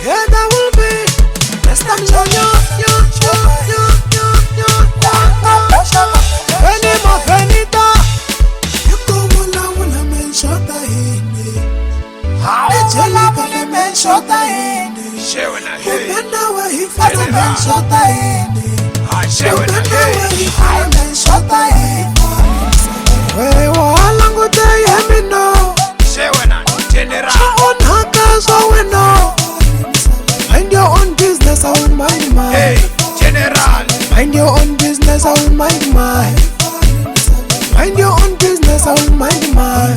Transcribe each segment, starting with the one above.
Yeah, that will be. Next time you Penny mo penita. You go wula men shota hini. Ejeli kale men shota hini. Kumenda we hifasa men shota hini. Kumenda we hifasa men shota hini. We walangu te yemino. General. Own haka so we know. Mind your own business, I will mind mine. Hey, General. Mind your own business, I will mind mine. Mind your own business, I will mind mine.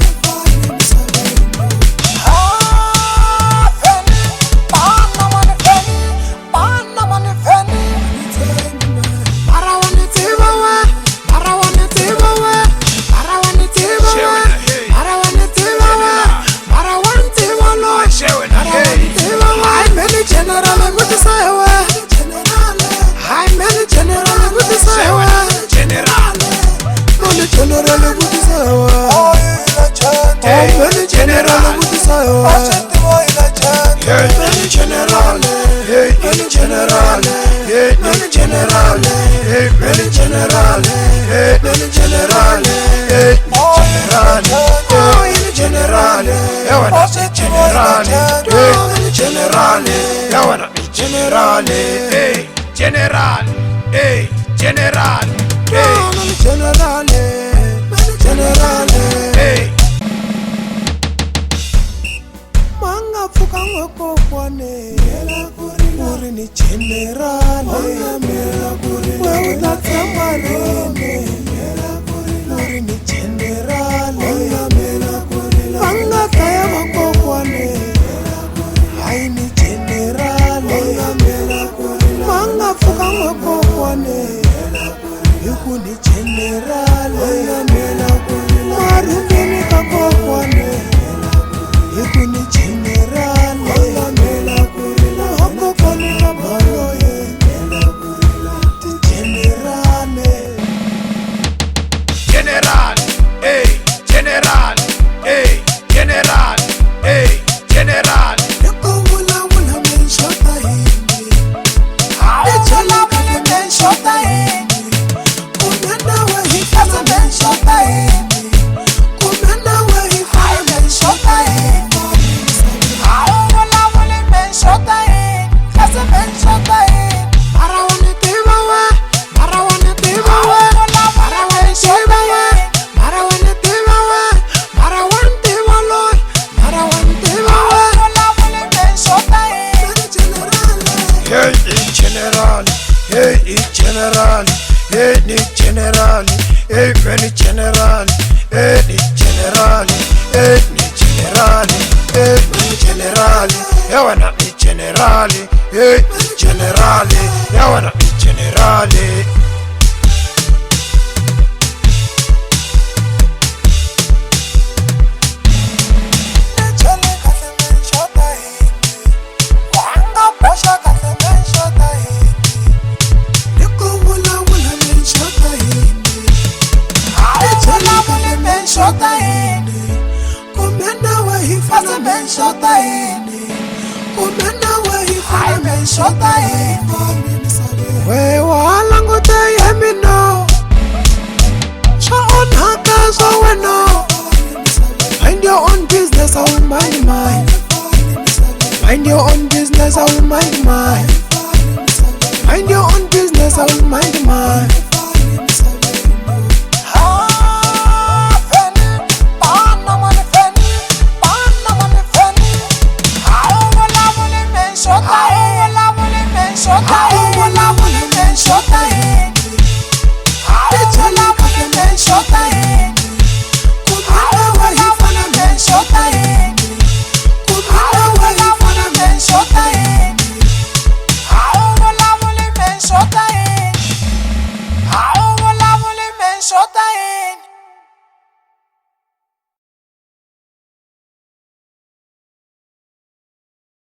Mind your own business, I will mind mine. Mind your own business, I will mind mine. Mind your own business, I will mind mine.